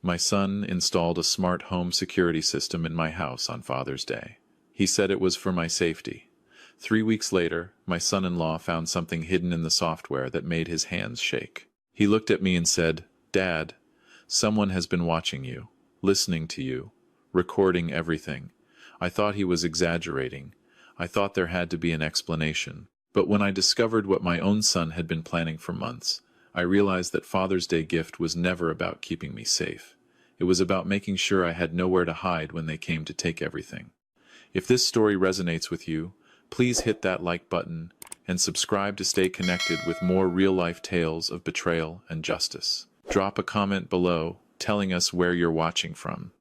My son installed a smart home security system in my house on Father's Day. He said it was for my safety. 3 weeks later, my son-in-law found something hidden in the software that made his hands shake. He looked at me and said, "Dad, someone has been watching you, listening to you, recording everything." I thought he was exaggerating. I thought there had to be an explanation. But when I discovered what my own son had been planning for months, I realized that Father's Day gift was never about keeping me safe. It was about making sure I had nowhere to hide when they came to take everything. If this story resonates with you, please hit that like button and subscribe to stay connected with more real-life tales of betrayal and justice. Drop a comment below telling us where you're watching from.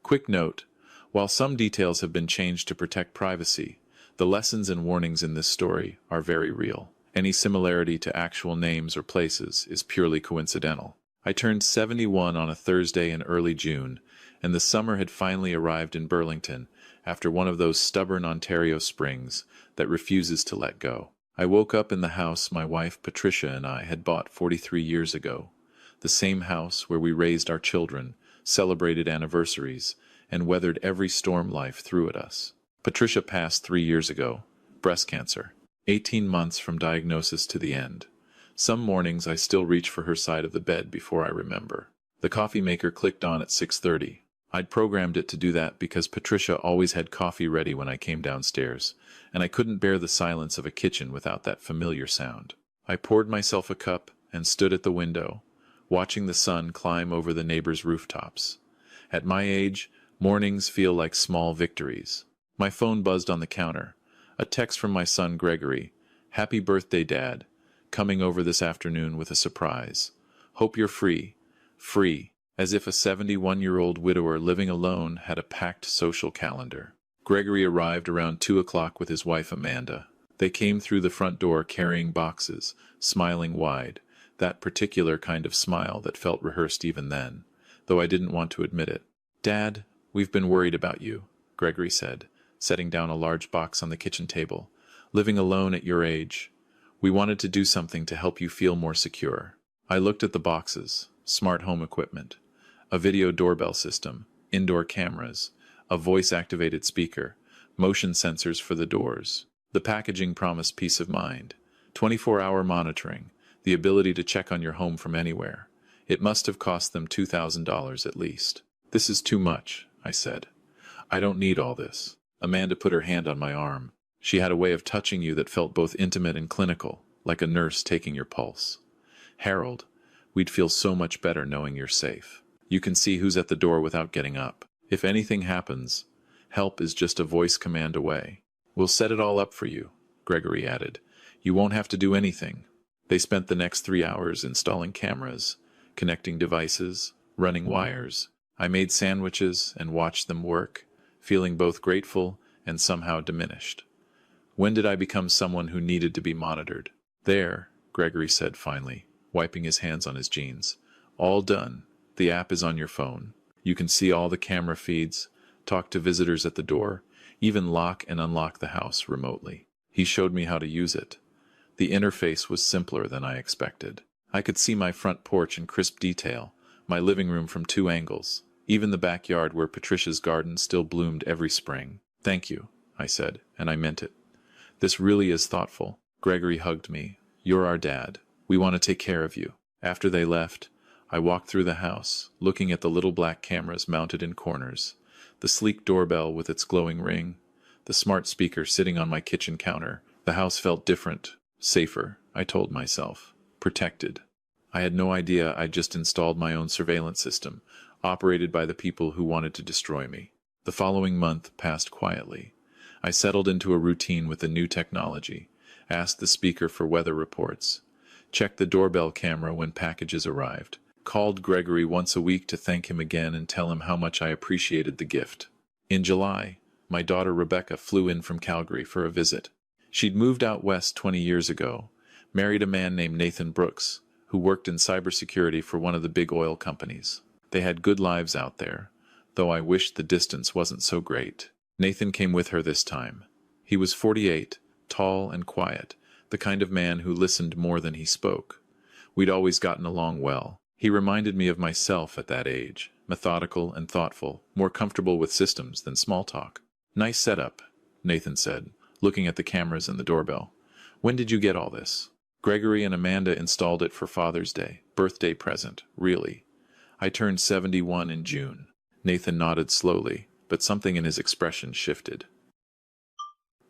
Quick note, while some details have been changed to protect privacy, the lessons and warnings in this story are very real. Any similarity to actual names or places is purely coincidental. I turned 71 on a Thursday in early June, and the summer had finally arrived in Burlington after one of those stubborn Ontario springs that refuses to let go. I woke up in the house my wife Patricia and I had bought 43 years ago, the same house where we raised our children, celebrated anniversaries, and weathered every storm life threw at us. Patricia passed 3 years ago, breast cancer, 18 months from diagnosis to the end. Some mornings I still reach for her side of the bed before I remember. The coffee maker clicked on at 6:30. I'd programmed it to do that because Patricia always had coffee ready when I came downstairs, and I couldn't bear the silence of a kitchen without that familiar sound. I poured myself a cup and stood at the window, watching the sun climb over the neighbors' rooftops. At my age, mornings feel like small victories. My phone buzzed on the counter. A text from my son Gregory. "Happy birthday, Dad. Coming over this afternoon with a surprise. Hope you're free." Free. As if a 71-year-old widower living alone had a packed social calendar. Gregory arrived around 2 o'clock with his wife Amanda. They came through the front door carrying boxes, smiling wide, that particular kind of smile that felt rehearsed even then, though I didn't want to admit it. "Dad, we've been worried about you," Gregory said, setting down a large box on the kitchen table. "Living alone at your age. We wanted to do something to help you feel more secure." I looked at the boxes. Smart home equipment. A video doorbell system, indoor cameras, a voice-activated speaker, motion sensors for the doors. The packaging promised peace of mind. 24-hour monitoring, the ability to check on your home from anywhere. It must have cost them $2,000 at least. "This is too much," I said. "I don't need all this." Amanda put her hand on my arm. She had a way of touching you that felt both intimate and clinical, like a nurse taking your pulse. "Harold, we'd feel so much better knowing you're safe. You can see who's at the door without getting up. If anything happens, help is just a voice command away. We'll set it all up for you," Gregory added. "You won't have to do anything." They spent the next 3 hours installing cameras, connecting devices, running wires. I made sandwiches and watched them work, feeling both grateful and somehow diminished. When did I become someone who needed to be monitored? "There," Gregory said finally, wiping his hands on his jeans. "All done. The app is on your phone. You can see all the camera feeds, talk to visitors at the door, even lock and unlock the house remotely." He showed me how to use it. The interface was simpler than I expected. I could see my front porch in crisp detail, my living room from 2 angles, even the backyard where Patricia's garden still bloomed every spring. "Thank you," I said, and I meant it. "This really is thoughtful." Gregory hugged me. "You're our dad. We want to take care of you." After they left, I walked through the house, looking at the little black cameras mounted in corners, the sleek doorbell with its glowing ring, the smart speaker sitting on my kitchen counter. The house felt different, safer, I told myself, protected. I had no idea I'd just installed my own surveillance system, operated by the people who wanted to destroy me. The following month passed quietly. I settled into a routine with the new technology, asked the speaker for weather reports, checked the doorbell camera when packages arrived, called Gregory once a week to thank him again and tell him how much I appreciated the gift. In July, my daughter Rebecca flew in from Calgary for a visit. She'd moved out west 20 years ago, married a man named Nathan Brooks, who worked in cybersecurity for one of the big oil companies. They had good lives out there, though I wished the distance wasn't so great. Nathan came with her this time. He was 48, tall and quiet, the kind of man who listened more than he spoke. We'd always gotten along well. He reminded me of myself at that age, methodical and thoughtful, more comfortable with systems than small talk. "Nice setup," Nathan said, looking at the cameras and the doorbell. "When did you get all this?" "Gregory and Amanda installed it for Father's Day. Birthday present, really. I turned 71 in June." Nathan nodded slowly, but something in his expression shifted.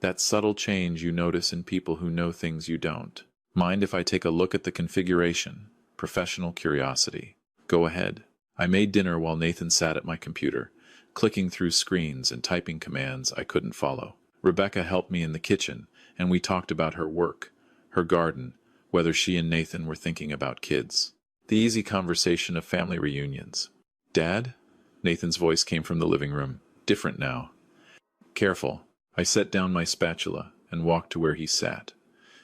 That subtle change you notice in people who know things you don't. "Mind if I take a look at the configuration?" Professional curiosity. "Go ahead." I made dinner while Nathan sat at my computer, clicking through screens and typing commands I couldn't follow. Rebecca helped me in the kitchen, and we talked about her work, her garden, whether she and Nathan were thinking about kids. The easy conversation of family reunions. "Dad?" Nathan's voice came from the living room. Different now. "Careful." I set down my spatula and walked to where he sat.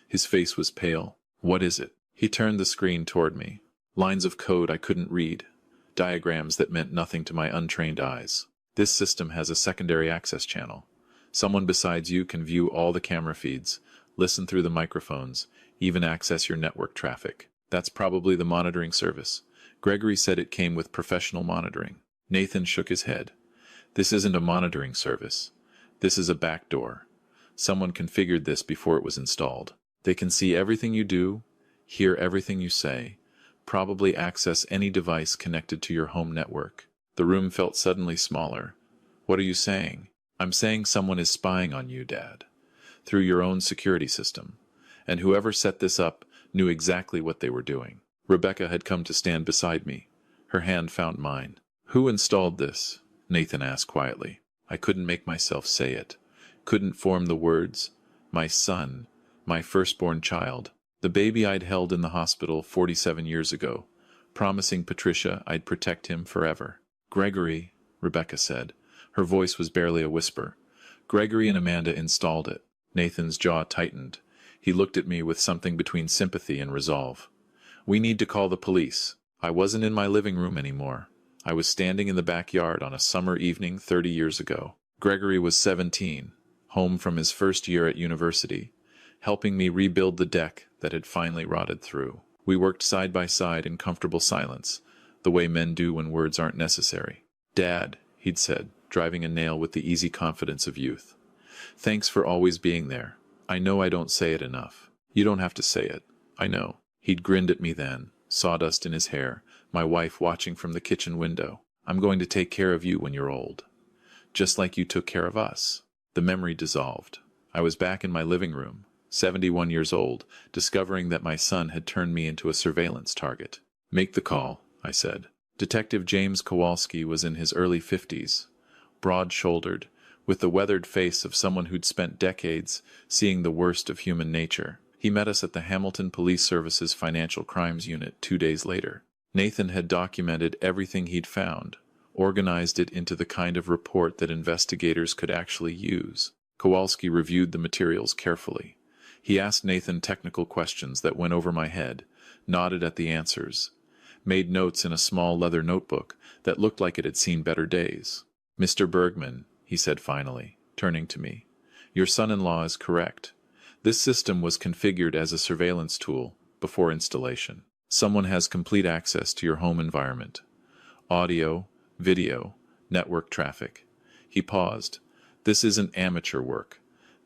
His face was pale. "What is it?" He turned the screen toward me. Lines of code I couldn't read. Diagrams that meant nothing to my untrained eyes. "This system has a secondary access channel. Someone besides you can view all the camera feeds, listen through the microphones, even access your network traffic. That's probably the monitoring service. Gregory said it came with professional monitoring." Nathan shook his head. "This isn't a monitoring service. This is a backdoor. Someone configured this before it was installed. They can see everything you do, hear everything you say, probably access any device connected to your home network." The room felt suddenly smaller. "What are you saying?" "I'm saying someone is spying on you, Dad, through your own security system. And whoever set this up knew exactly what they were doing." Rebecca had come to stand beside me. Her hand found mine. "Who installed this?" Nathan asked quietly. I couldn't make myself say it. Couldn't form the words. "My son. My firstborn child. The baby I'd held in the hospital 47 years ago, promising Patricia I'd protect him forever." "Gregory," Rebecca said. Her voice was barely a whisper. "Gregory and Amanda installed it." Nathan's jaw tightened. He looked at me with something between sympathy and resolve. "We need to call the police." I wasn't in my living room anymore. I was standing in the backyard on a summer evening 30 years ago. Gregory was 17, home from his first year at university, helping me rebuild the deck that had finally rotted through. We worked side by side in comfortable silence, the way men do when words aren't necessary. "Dad," he'd said, driving a nail with the easy confidence of youth. "Thanks for always being there. I know I don't say it enough." "You don't have to say it. I know." He'd grinned at me then, sawdust in his hair, my wife watching from the kitchen window. "I'm going to take care of you when you're old. Just like you took care of us." The memory dissolved. I was back in my living room, 71 years old, discovering that my son had turned me into a surveillance target. "Make the call," I said. Detective James Kowalski was in his early 50s, broad-shouldered, with the weathered face of someone who'd spent decades seeing the worst of human nature. He met us at the Hamilton Police Service's Financial Crimes Unit 2 days later. Nathan had documented everything he'd found, organized it into the kind of report that investigators could actually use. Kowalski reviewed the materials carefully. He asked Nathan technical questions that went over my head, nodded at the answers, made notes in a small leather notebook that looked like it had seen better days. "Mr. Bergman," he said finally, turning to me, "your son-in-law is correct. This system was configured as a surveillance tool before installation. Someone has complete access to your home environment. Audio, video, network traffic." He paused. "This isn't amateur work.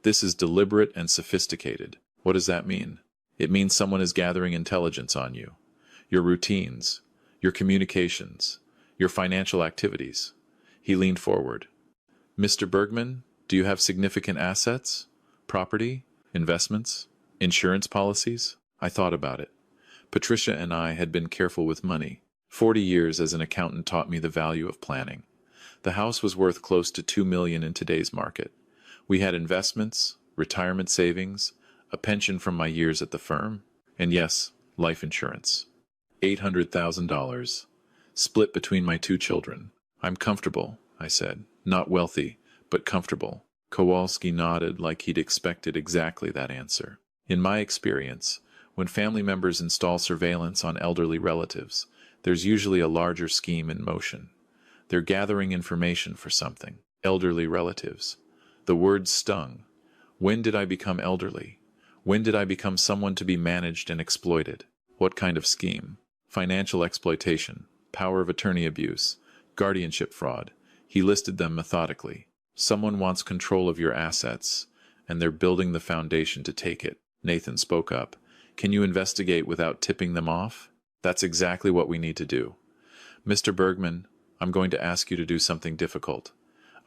This is deliberate and sophisticated." "What does that mean?" "It means someone is gathering intelligence on you. Your routines, your communications, your financial activities." He leaned forward. "Mr. Bergman, do you have significant assets? Property? Investments? Insurance policies?" I thought about it. Patricia and I had been careful with money. 40 years as an accountant taught me the value of planning. The house was worth close to $2 million in today's market. We had investments, retirement savings, a pension from my years at the firm, and yes, life insurance. $800,000, split between my 2 children. "I'm comfortable," I said. "Not wealthy, but comfortable." Kowalski nodded like he'd expected exactly that answer. In my experience, when family members install surveillance on elderly relatives, there's usually a larger scheme in motion. They're gathering information for something. Elderly relatives. The word stung. When did I become elderly? When did I become someone to be managed and exploited? What kind of scheme? financial exploitation, power of attorney abuse, guardianship fraud. He listed them methodically. Someone wants control of your assets, and they're building the foundation to take it. Nathan spoke up. Can you investigate without tipping them off? That's exactly what we need to do. Mr. Bergman, I'm going to ask you to do something difficult.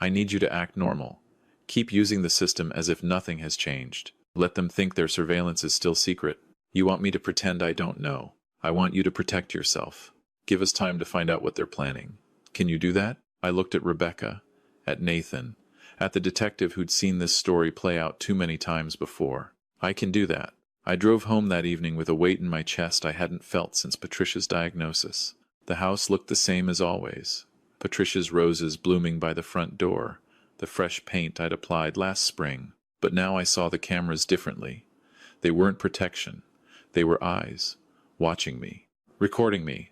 I need you to act normal. Keep using the system as if nothing has changed. Let them think their surveillance is still secret. You want me to pretend I don't know. I want you to protect yourself. Give us time to find out what they're planning. Can you do that? I looked at Rebecca, at Nathan, at the detective who'd seen this story play out too many times before. I can do that. I drove home that evening with a weight in my chest I hadn't felt since Patricia's diagnosis. The house looked the same as always. Patricia's roses blooming by the front door, the fresh paint I'd applied last spring. But now I saw the cameras differently. They weren't protection. They were eyes, watching me, recording me,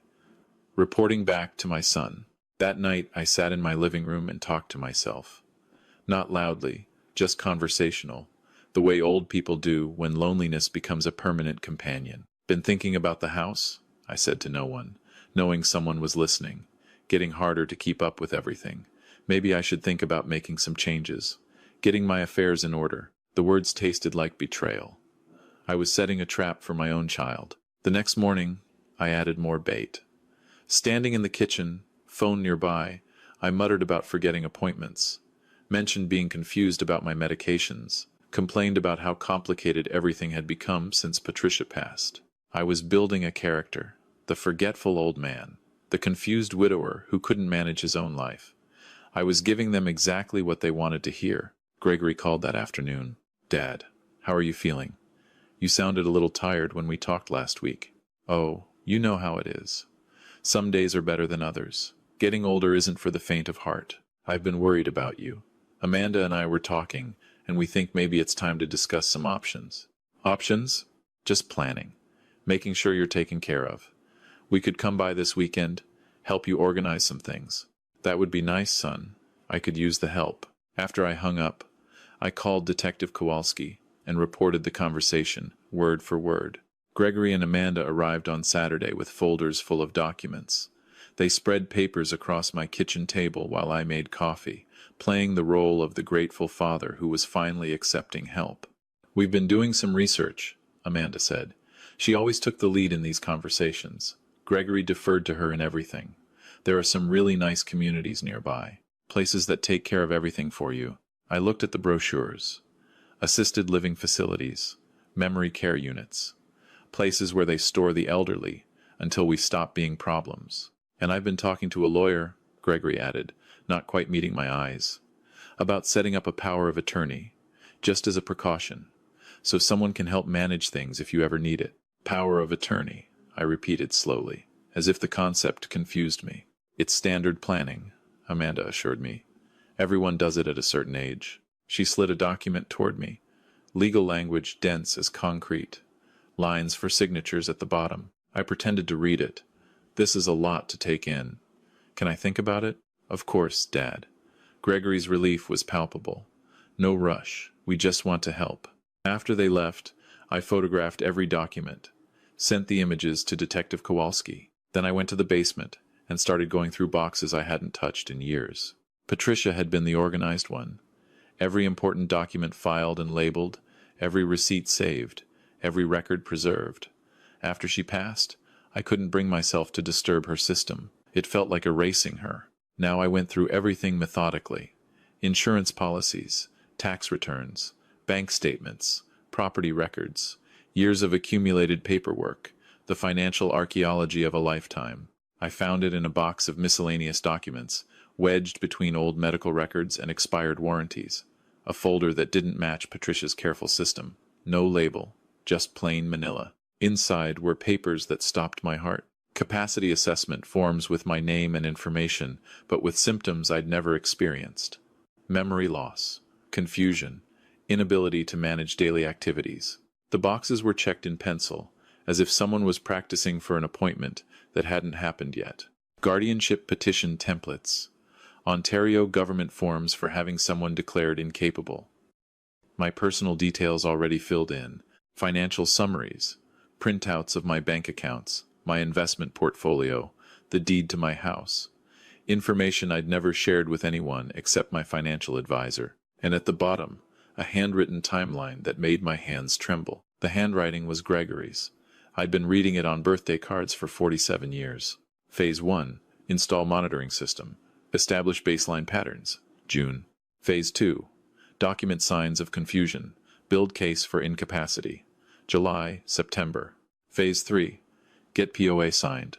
reporting back to my son. That night I sat in my living room and talked to myself. Not loudly, just conversational, the way old people do when loneliness becomes a permanent companion. Been thinking about the house? I said to no one, knowing someone was listening. Getting harder to keep up with everything. Maybe I should think about making some changes. Getting my affairs in order. The words tasted like betrayal. I was setting a trap for my own child. The next morning, I added more bait. Standing in the kitchen, phone nearby, I muttered about forgetting appointments. Mentioned being confused about my medications. Complained about how complicated everything had become since Patricia passed. I was building a character. The forgetful old man. The confused widower who couldn't manage his own life. I was giving them exactly what they wanted to hear. Gregory called that afternoon. Dad, how are you feeling? You sounded a little tired when we talked last week. Oh, you know how it is. Some days are better than others. Getting older isn't for the faint of heart. I've been worried about you. Amanda and I were talking, and we think maybe it's time to discuss some options. Options? Just planning. Making sure you're taken care of. We could come by this weekend, help you organize some things. That would be nice, son. I could use the help. After I hung up, I called Detective Kowalski and reported the conversation, word for word. Gregory and Amanda arrived on Saturday with folders full of documents. They spread papers across my kitchen table while I made coffee, playing the role of the grateful father who was finally accepting help. We've been doing some research, Amanda said. She always took the lead in these conversations. Gregory deferred to her in everything. There are some really nice communities nearby, places that take care of everything for you. I looked at the brochures. Assisted living facilities, memory care units, places where they store the elderly until we stop being problems. And I've been talking to a lawyer, Gregory added, not quite meeting my eyes, about setting up a power of attorney, just as a precaution, so someone can help manage things if you ever need it. Power of attorney, I repeated slowly, as if the concept confused me. It's standard planning, Amanda assured me. Everyone does it at a certain age. She slid a document toward me, legal language dense as concrete, lines for signatures at the bottom. I pretended to read it. This is a lot to take in. Can I think about it? Of course, Dad. Gregory's relief was palpable. No rush. We just want to help. After they left, I photographed every document, sent the images to Detective Kowalski. Then I went to the basement and started going through boxes I hadn't touched in years. Patricia had been the organized one. Every important document filed and labeled, every receipt saved, every record preserved. After she passed, I couldn't bring myself to disturb her system. It felt like erasing her. Now I went through everything methodically. Insurance policies, tax returns, bank statements, property records, years of accumulated paperwork, the financial archaeology of a lifetime. I found it in a box of miscellaneous documents, wedged between old medical records and expired warranties. A folder that didn't match Patricia's careful system. No label, just plain manila. Inside were papers that stopped my heart. Capacity assessment forms with my name and information, but with symptoms I'd never experienced. Memory loss, confusion, inability to manage daily activities. The boxes were checked in pencil, as if someone was practicing for an appointment that hadn't happened yet. Guardianship petition templates. Ontario government forms for having someone declared incapable. My personal details already filled in. Financial summaries. Printouts of my bank accounts. my investment portfolio, the deed to my house. Information I'd never shared with anyone except my financial advisor. And at the bottom, a handwritten timeline that made my hands tremble. The handwriting was Gregory's. I'd been reading it on birthday cards for 47 years. Phase 1, install monitoring system. Establish baseline patterns. June. Phase 2, document signs of confusion. Build case for incapacity. July, September. Phase 3, get POA signed.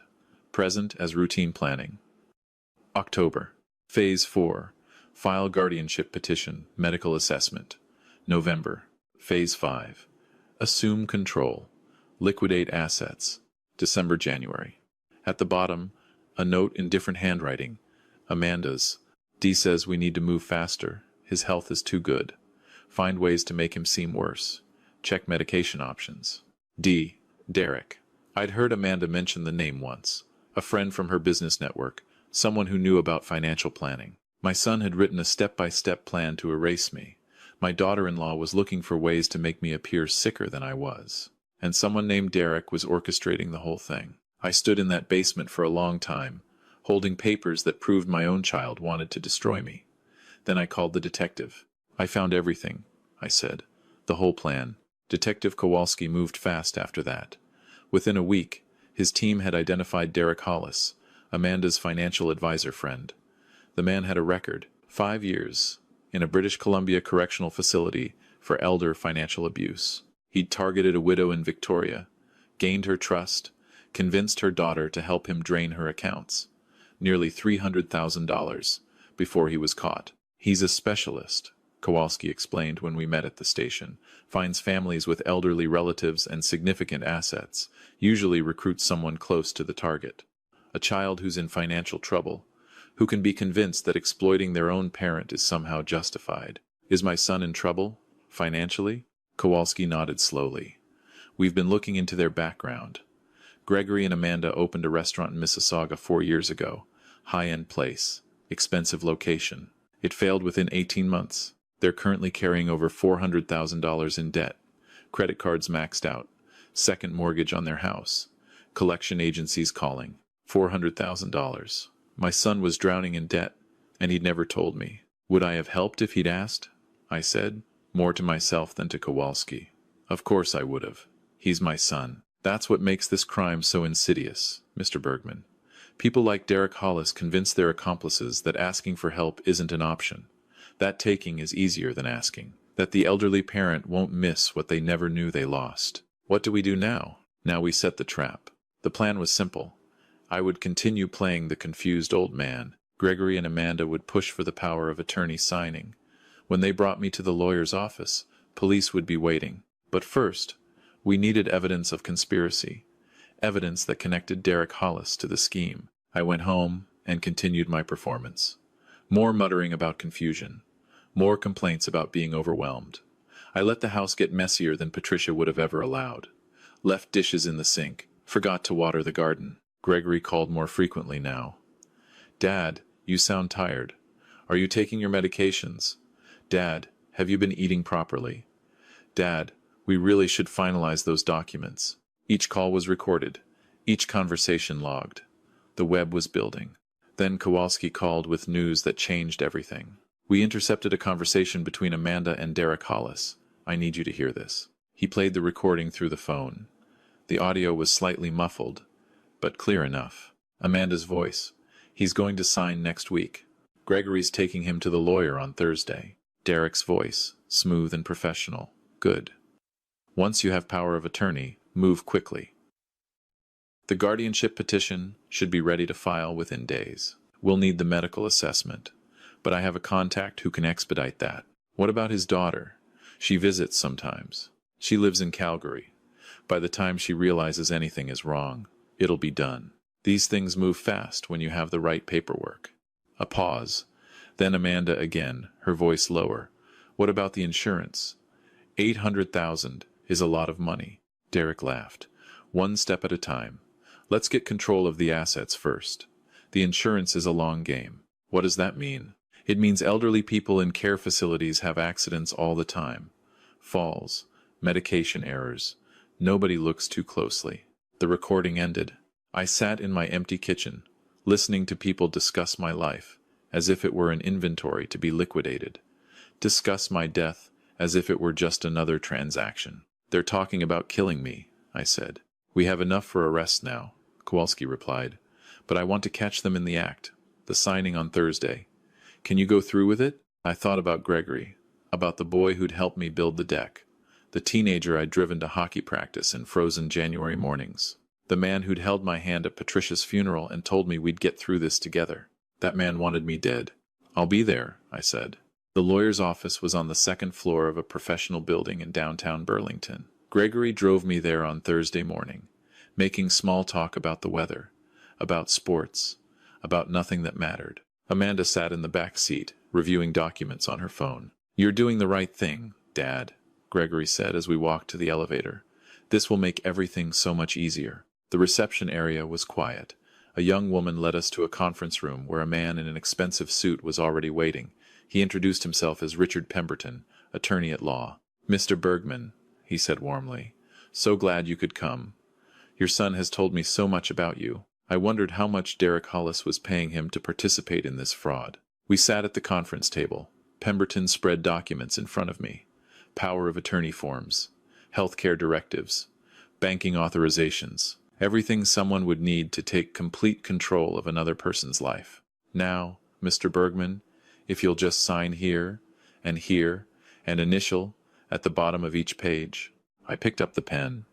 Present as routine planning. October. Phase 4, file guardianship petition, medical assessment. November. Phase 5, assume control. Liquidate assets. December, January. At the bottom, a note in different handwriting. Amanda's. D says we need to move faster. His health is too good. Find ways to make him seem worse. Check medication options. D. Derek. I'd heard Amanda mention the name once. A friend from her business network. Someone who knew about financial planning. My son had written a step-by-step plan to erase me. My daughter-in-law was looking for ways to make me appear sicker than I was. And someone named Derek was orchestrating the whole thing. I stood in that basement for a long time, holding papers that proved my own child wanted to destroy me. Then I called the detective. I found everything, I said. The whole plan. Detective Kowalski moved fast after that. Within a week, his team had identified Derek Hollis, Amanda's financial advisor friend. The man had a record, 5 years, in a British Columbia correctional facility for elder financial abuse. He'd targeted a widow in Victoria, gained her trust, convinced her daughter to help him drain her accounts. Nearly $300,000 before he was caught. He's a specialist, Kowalski explained when we met at the station. Finds families with elderly relatives and significant assets, usually recruits someone close to the target. A child who's in financial trouble, who can be convinced that exploiting their own parent is somehow justified. Is my son in trouble, financially? Kowalski nodded slowly. We've been looking into their background. Gregory and Amanda opened a restaurant in Mississauga 4 years ago. High-end place. Expensive location. It failed within 18 months. They're currently carrying over $400,000 in debt. Credit cards maxed out. Second mortgage on their house. Collection agencies calling. $400,000. My son was drowning in debt, and he'd never told me. Would I have helped if he'd asked? I said, more to myself than to Kowalski. Of course I would have. He's my son. That's what makes this crime so insidious, Mr. Bergman. People like Derek Hollis convince their accomplices that asking for help isn't an option. That taking is easier than asking. That the elderly parent won't miss what they never knew they lost. What do we do now? Now we set the trap. The plan was simple. I would continue playing the confused old man. Gregory and Amanda would push for the power of attorney signing. When they brought me to the lawyer's office, police would be waiting. But first, we needed evidence of conspiracy. Evidence that connected Derek Hollis to the scheme. I went home and continued my performance. More muttering about confusion. More complaints about being overwhelmed. I let the house get messier than Patricia would have ever allowed. Left dishes in the sink. Forgot to water the garden. Gregory called more frequently now. Dad, you sound tired. Are you taking your medications? Dad, have you been eating properly? Dad, we really should finalize those documents. Each call was recorded. Each conversation logged. The web was building. Then Kowalski called with news that changed everything. We intercepted a conversation between Amanda and Derek Hollis. I need you to hear this. He played the recording through the phone. The audio was slightly muffled, but clear enough. Amanda's voice. He's going to sign next week. Gregory's taking him to the lawyer on Thursday. Derek's voice, smooth and professional. Good. Once you have power of attorney, move quickly. The guardianship petition should be ready to file within days. We'll need the medical assessment, but I have a contact who can expedite that. What about his daughter? She visits sometimes. She lives in Calgary. By the time she realizes anything is wrong, it'll be done. These things move fast when you have the right paperwork. A pause. Then Amanda again, her voice lower. What about the insurance? $800,000 is a lot of money. Derek laughed. One step at a time. Let's get control of the assets first. The insurance is a long game. What does that mean? It means elderly people in care facilities have accidents all the time. Falls, medication errors. Nobody looks too closely. The recording ended. I sat in my empty kitchen, listening to people discuss my life, as if it were an inventory to be liquidated. Discuss my death, as if it were just another transaction. They're talking about killing me, I said. We have enough for arrests now, Kowalski replied. But I want to catch them in the act. The signing on Thursday. Can you go through with it? I thought about Gregory, about the boy who'd helped me build the deck, the teenager I'd driven to hockey practice in frozen January mornings, the man who'd held my hand at Patricia's funeral and told me we'd get through this together. That man wanted me dead. I'll be there, I said. The lawyer's office was on the second floor of a professional building in downtown Burlington. Gregory drove me there on Thursday morning, making small talk about the weather, about sports, about nothing that mattered. Amanda sat in the back seat, reviewing documents on her phone. You're doing the right thing, Dad, Gregory said as we walked to the elevator. This will make everything so much easier. The reception area was quiet. A young woman led us to a conference room where a man in an expensive suit was already waiting. He introduced himself as Richard Pemberton, attorney at law. Mr. Bergman, he said warmly, so glad you could come. Your son has told me so much about you. I wondered how much Derek Hollis was paying him to participate in this fraud. We sat at the conference table. Pemberton spread documents in front of me. Power of attorney forms, healthcare directives, banking authorizations, everything someone would need to take complete control of another person's life. Now, Mr. Bergman, if you'll just sign here, and initial at the bottom of each page. I picked up the pen,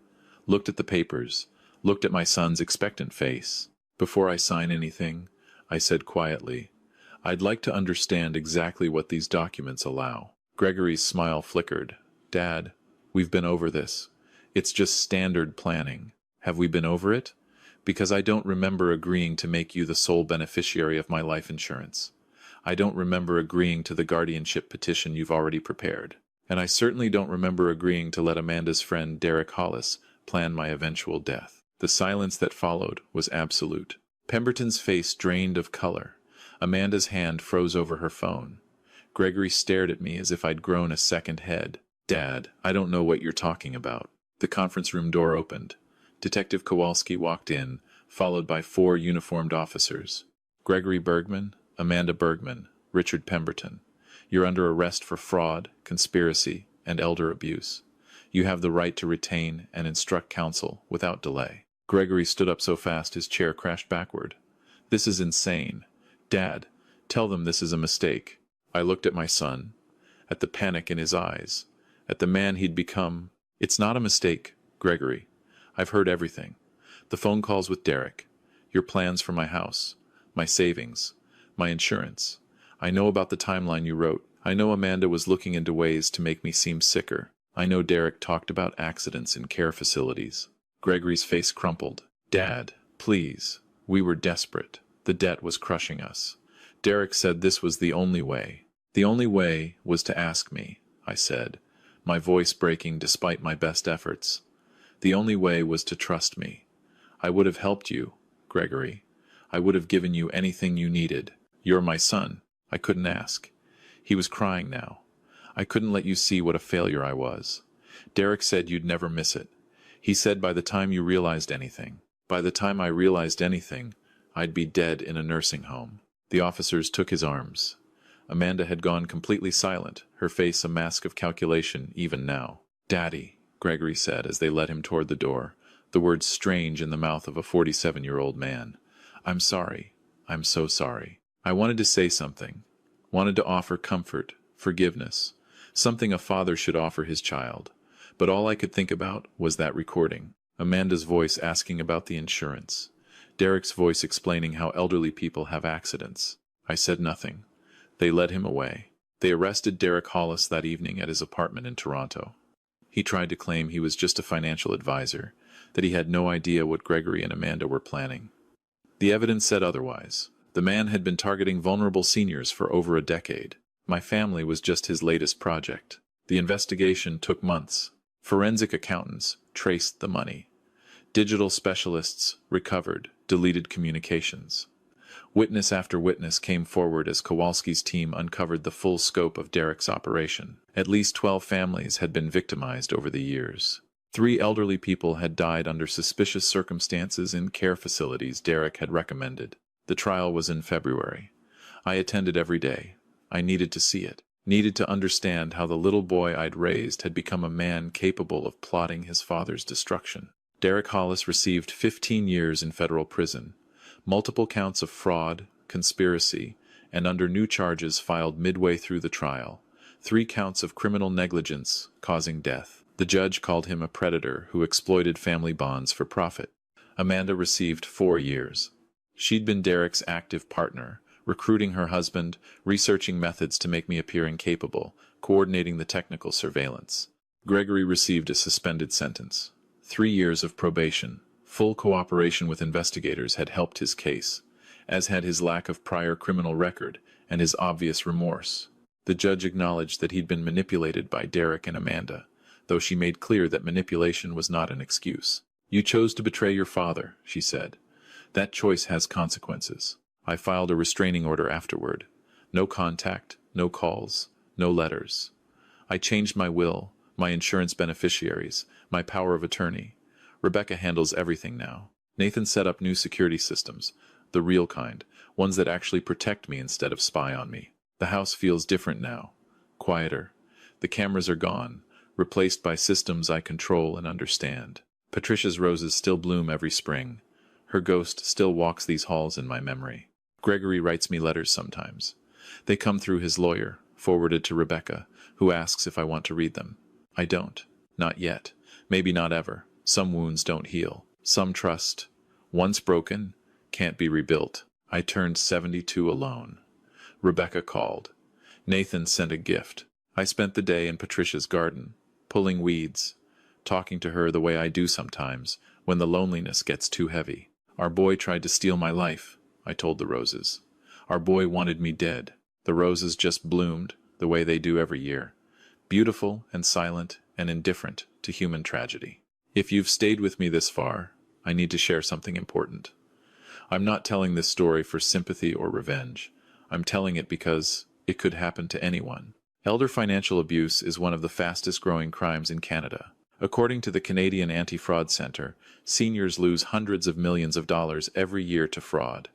looked at the papers, looked at my son's expectant face. Before I sign anything, I said quietly, I'd like to understand exactly what these documents allow. Gregory's smile flickered. Dad, we've been over this. It's just standard planning. Have we been over it? Because I don't remember agreeing to make you the sole beneficiary of my life insurance. I don't remember agreeing to the guardianship petition you've already prepared. And I certainly don't remember agreeing to let Amanda's friend Derek Hollis plan my eventual death. The silence that followed was absolute. Pemberton's face drained of color. Amanda's hand froze over her phone. Gregory stared at me as if I'd grown a second head. Dad, I don't know what you're talking about. The conference room door opened. Detective Kowalski walked in, followed by 4 uniformed officers. Gregory Bergman, Amanda Bergman, Richard Pemberton. You're under arrest for fraud, conspiracy, and elder abuse. You have the right to retain and instruct counsel without delay. Gregory stood up so fast his chair crashed backward. This is insane. Dad, tell them this is a mistake. I looked at my son, at the panic in his eyes, at the man he'd become. It's not a mistake, Gregory. I've heard everything. The phone calls with Derek, your plans for my house, my savings, my insurance. I know about the timeline you wrote. I know Amanda was looking into ways to make me seem sicker. I know Derek talked about accidents in care facilities. Gregory's face crumpled. Dad, please. We were desperate. The debt was crushing us. Derek said this was the only way. The only way was to ask me, I said, my voice breaking despite my best efforts. The only way was to trust me. I would have helped you, Gregory. I would have given you anything you needed. You're my son. I couldn't ask. He was crying now. I couldn't let you see what a failure I was. Derek said you'd never miss it. He said by the time you realized anything, by the time I realized anything, I'd be dead in a nursing home. The officers took his arms. Amanda had gone completely silent, her face a mask of calculation even now. Daddy, Gregory said as they led him toward the door, the words strange in the mouth of a 47-year-old man. I'm sorry. I'm so sorry. I wanted to say something. Wanted to offer comfort, forgiveness, something a father should offer his child. But all I could think about was that recording. Amanda's voice asking about the insurance. Derek's voice explaining how elderly people have accidents. I said nothing. They led him away. They arrested Derek Hollis that evening at his apartment in Toronto. He tried to claim he was just a financial advisor, that he had no idea what Gregory and Amanda were planning. The evidence said otherwise. The man had been targeting vulnerable seniors for over a decade. My family was just his latest project. The investigation took months. Forensic accountants traced the money. Digital specialists recovered deleted communications. Witness after witness came forward as Kowalski's team uncovered the full scope of Derek's operation. At least 12 families had been victimized over the years. 3 elderly people had died under suspicious circumstances in care facilities Derek had recommended. The trial was in February. I attended every day. I needed to see it. Needed to understand how the little boy I'd raised had become a man capable of plotting his father's destruction. Derek Hollis received 15 years in federal prison, multiple counts of fraud, conspiracy, and under new charges filed midway through the trial, 3 counts of criminal negligence causing death. The judge called him a predator who exploited family bonds for profit. Amanda received 4 years. She'd been Derek's active partner, recruiting her husband, researching methods to make me appear incapable, coordinating the technical surveillance. Gregory received a suspended sentence. 3 years of probation. Full cooperation with investigators had helped his case, as had his lack of prior criminal record and his obvious remorse. The judge acknowledged that he'd been manipulated by Derek and Amanda, though she made clear that manipulation was not an excuse. "You chose to betray your father," she said. "That choice has consequences." I filed a restraining order afterward. No contact, no calls, no letters. I changed my will, my insurance beneficiaries, my power of attorney. Rebecca handles everything now. Nathan set up new security systems, the real kind, ones that actually protect me instead of spy on me. The house feels different now, quieter. The cameras are gone, replaced by systems I control and understand. Patricia's roses still bloom every spring. Her ghost still walks these halls in my memory. Gregory writes me letters sometimes. They come through his lawyer, forwarded to Rebecca, who asks if I want to read them. I don't. Not yet. Maybe not ever. Some wounds don't heal. Some trust, once broken, can't be rebuilt. I turned 72 alone. Rebecca called. Nathan sent a gift. I spent the day in Patricia's garden, pulling weeds, talking to her the way I do sometimes, when the loneliness gets too heavy. Our boy tried to steal my life, I told the roses. Our boy wanted me dead. The roses just bloomed, the way they do every year, beautiful and silent and indifferent to human tragedy. If you've stayed with me this far, I need to share something important. I'm not telling this story for sympathy or revenge. I'm telling it because it could happen to anyone. Elder financial abuse is one of the fastest-growing crimes in Canada. According to the Canadian Anti-Fraud Centre, seniors lose hundreds of millions of dollars every year to fraud,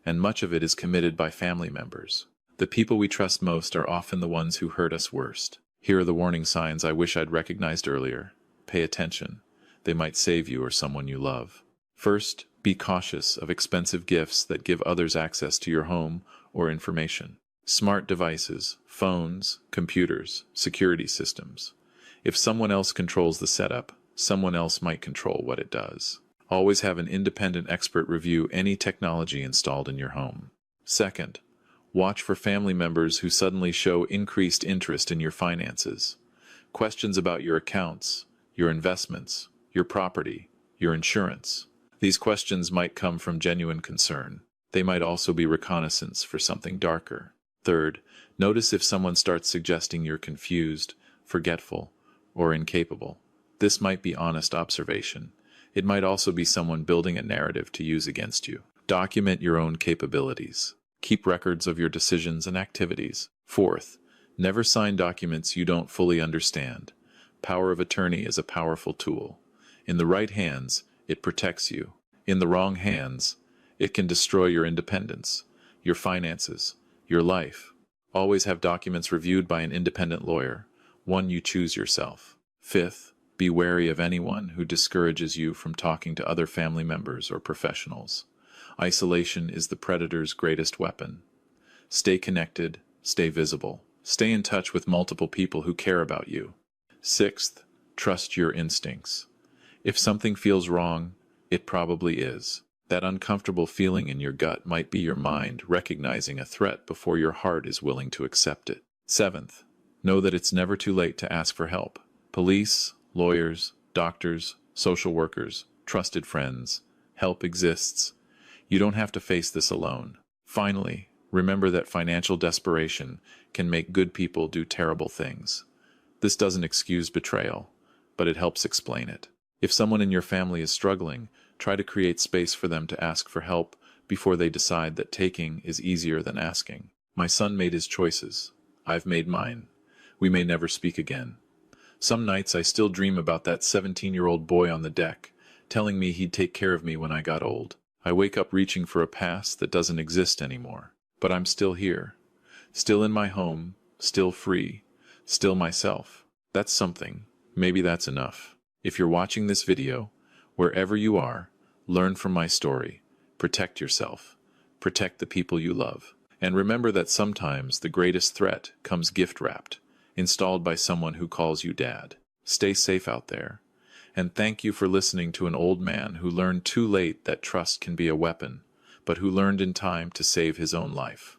and much of it is committed by family members. The people we trust most are often the ones who hurt us worst. Here are the warning signs I wish I'd recognized earlier. Pay attention. They might save you or someone you love. First, be cautious of expensive gifts that give others access to your home or information. Smart devices, phones, computers, security systems. If someone else controls the setup, someone else might control what it does. Always have an independent expert review any technology installed in your home. Second, watch for family members who suddenly show increased interest in your finances. Questions about your accounts, your investments, your property, your insurance. These questions might come from genuine concern. They might also be reconnaissance for something darker. Third, notice if someone starts suggesting you're confused, forgetful, or incapable. This might be honest observation. It might also be someone building a narrative to use against you. Document your own capabilities. Keep records of your decisions and activities. Fourth, never sign documents you don't fully understand. Power of attorney is a powerful tool. In the right hands, it protects you. In the wrong hands, it can destroy your independence, your finances, your life. Always have documents reviewed by an independent lawyer, one you choose yourself. Fifth, be wary of anyone who discourages you from talking to other family members or professionals. Isolation is the predator's greatest weapon. Stay connected, stay visible. Stay in touch with multiple people who care about you. Sixth, trust your instincts. If something feels wrong, it probably is. That uncomfortable feeling in your gut might be your mind recognizing a threat before your heart is willing to accept it. Seventh, know that it's never too late to ask for help. Police, lawyers, doctors, social workers, trusted friends. Help exists. You don't have to face this alone. Finally, remember that financial desperation can make good people do terrible things. This doesn't excuse betrayal, but it helps explain it. If someone in your family is struggling, try to create space for them to ask for help before they decide that taking is easier than asking. My son made his choices. I've made mine. We may never speak again. Some nights I still dream about that 17-year-old boy on the deck, telling me he'd take care of me when I got old. I wake up reaching for a past that doesn't exist anymore. But I'm still here. Still in my home, still free, still myself. That's something. Maybe that's enough. If you're watching this video, wherever you are, learn from my story. Protect yourself. Protect the people you love. And remember that sometimes the greatest threat comes gift-wrapped, installed by someone who calls you dad. Stay safe out there. And thank you for listening to an old man who learned too late that trust can be a weapon, but who learned in time to save his own life.